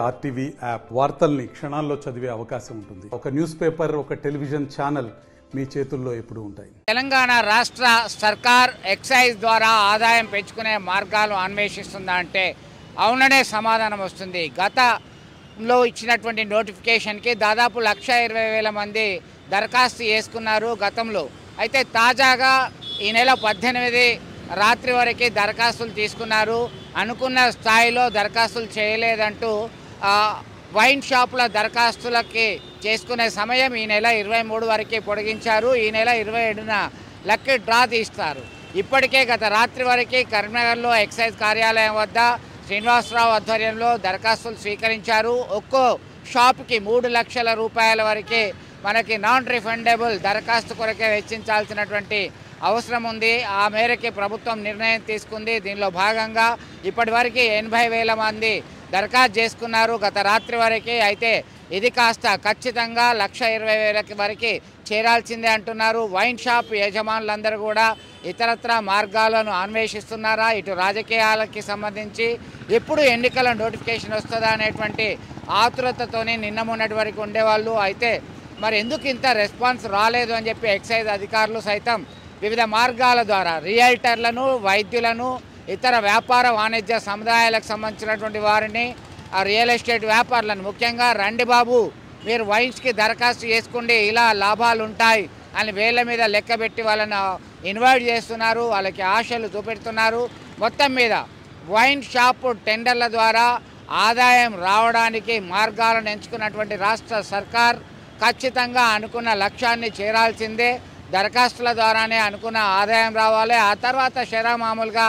RTV app వార్తల్ని క్షణాల్లో చదివే అవకాశం ఉంటుంది. ఒక న్యూస్ పేపర్, ఒక టెలివిజన్ ఛానల్ మీ చేతుల్లో ఎప్పుడు ఉంటాయి. తెలంగాణ రాష్ట్ర సర్కార్ ఎక్సైజ్ ద్వారా ఆదాయం పెంచుకునే మార్గాలు అన్వేషిస్తుందా అంటే అవుననే సమాధానం వస్తుంది. గతంలో ఇచ్చినటువంటి నోటిఫికేషన్కి దాదాపు 1,20,000 మంది దరఖాస్తు చేసుకున్నారు గతంలో. అయితే తాజాగా ఈ నెల 18 రాత్రి వరకు దరఖాస్తులు తీసుకున్నారు. అనుకున్న స్థాయిలో దరఖాస్తులు చేయలేదంటూ వైన్ షాపుల దరఖాస్తులకి చేసుకునే సమయం ఈ నెల 23 వరకు పొడిగించారు. ఈ నెల 27న లక్కీ డ్రా తీస్తారు. ఇప్పటికే గత రాత్రి వరకు కరీంనగర్లో ఎక్సైజ్ కార్యాలయం వద్ద శ్రీనివాసరావు ఆధ్వర్యంలో దరఖాస్తులు స్వీకరించారు. ఒక్కో షాపుకి 3 లక్షల రూపాయల వరకే మనకి నాన్ రిఫండబుల్ దరఖాస్తు కొరకే వెచ్చించాల్సినటువంటి అవసరం ఉంది. ఆ మేరకి ప్రభుత్వం నిర్ణయం తీసుకుంది. దీనిలో భాగంగా ఇప్పటివరకు 80,000 మంది దరఖాస్తు చేసుకున్నారు గత రాత్రి వరకే. అయితే ఇది కాస్త ఖచ్చితంగా 1,20,000 వరకు చేరాల్సిందే అంటున్నారు. వైన్ షాప్ యజమానులందరూ కూడా ఇతరత్ర మార్గాలను అన్వేషిస్తున్నారా, ఇటు రాజకీయాలకి సంబంధించి ఎప్పుడు ఎన్నికల నోటిఫికేషన్ వస్తుందా అనేటువంటి ఆతురతతోనే నిన్న మొన్నటి వరకు ఉండేవాళ్ళు. అయితే మరి ఎందుకు ఇంత రెస్పాన్స్ రాలేదు అని చెప్పి ఎక్సైజ్ అధికారులు సైతం వివిధ మార్గాల ద్వారా రియల్టర్లను, వైద్యులను, ఇతర వ్యాపార వాణిజ్య సముదాయాలకు సంబంధించినటువంటి వారిని, ఆ రియల్ ఎస్టేట్ వ్యాపారులను ముఖ్యంగా రండి బాబు మీరు వైన్స్కి దరఖాస్తు చేసుకోండి, ఇలా లాభాలు ఉంటాయి అని వేళ్ళ మీద లెక్కబెట్టి వాళ్ళను ఇన్వైట్ చేస్తున్నారు, వాళ్ళకి ఆశలు చూపెడుతున్నారు. మొత్తం మీద వైన్ షాపు టెండర్ల ద్వారా ఆదాయం రావడానికి మార్గాలను ఎంచుకున్నటువంటి రాష్ట్ర సర్కార్ ఖచ్చితంగా అనుకున్న లక్ష్యాన్ని చేరాల్సిందే. దరఖాస్తుల ద్వారానే అనుకున్న ఆదాయం రావాలి. ఆ తర్వాత మామూలుగా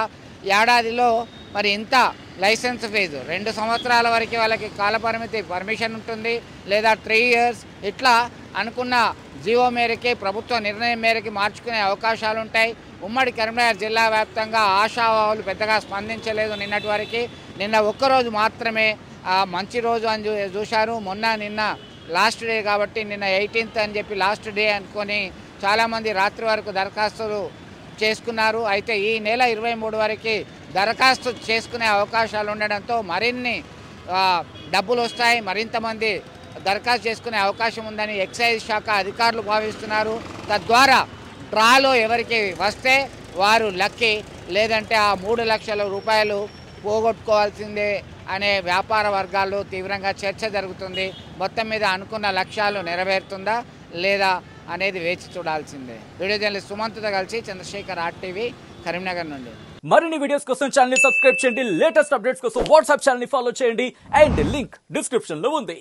ఏడాదిలో మరి ఇంత లైసెన్స్ ఫీజు 2 సంవత్సరాల వరకు వాళ్ళకి కాలపరిమితి పర్మిషన్ ఉంటుంది, లేదా 3 years ఇట్లా అనుకున్న జీవో మేరకి ప్రభుత్వ నిర్ణయం మేరకి మార్చుకునే అవకాశాలు ఉంటాయి. ఉమ్మడి కరీంనగర్ జిల్లా వ్యాప్తంగా ఆశావాహులు పెద్దగా స్పందించలేదు నిన్నటి వరకు. నిన్న ఒక్కరోజు మాత్రమే మంచి రోజు అని చూశారు. నిన్న లాస్ట్ డే కాబట్టి నిన్న 18th అని చెప్పి లాస్ట్ డే అనుకొని చాలామంది రాత్రి వరకు దరఖాస్తులు చేసుకున్నారు. అయితే ఈ నెల 23 వరకు దరఖాస్తు చేసుకునే అవకాశాలు ఉండడంతో మరిన్ని డబ్బులు వస్తాయి, మరింతమంది దరఖాస్తు చేసుకునే అవకాశం ఉందని ఎక్సైజ్ శాఖ అధికారులు భావిస్తున్నారు. తద్వారా డ్రాలో ఎవరికి వస్తే వారు లక్కీ, లేదంటే ఆ 3 లక్షల రూపాయలు పోగొట్టుకోవాల్సిందే అనే వ్యాపార వర్గాల్లో తీవ్రంగా చర్చ జరుగుతుంది. మొత్తం మీద అనుకున్న లక్ష్యాలు నెరవేరుతుందా లేదా అనేది వేచి చూడాల్సిందే. వీడియో జర్నలిస్ట్ సుమంత్తో కలిసి చంద్రశేఖర్, ఆర్టీవీ, కరీంనగర్ నుండి. మరిన్ని వీడియోస్ కోసం ఛానల్ ని సబ్స్క్రైబ్ చేయండి. లేటెస్ట్ అప్డేట్స్ కోసం వాట్సాప్ ఛానల్ ని ఫాలో చేయండి. అండ్ లింక్ డిస్క్రిప్షన్ లో ఉంది.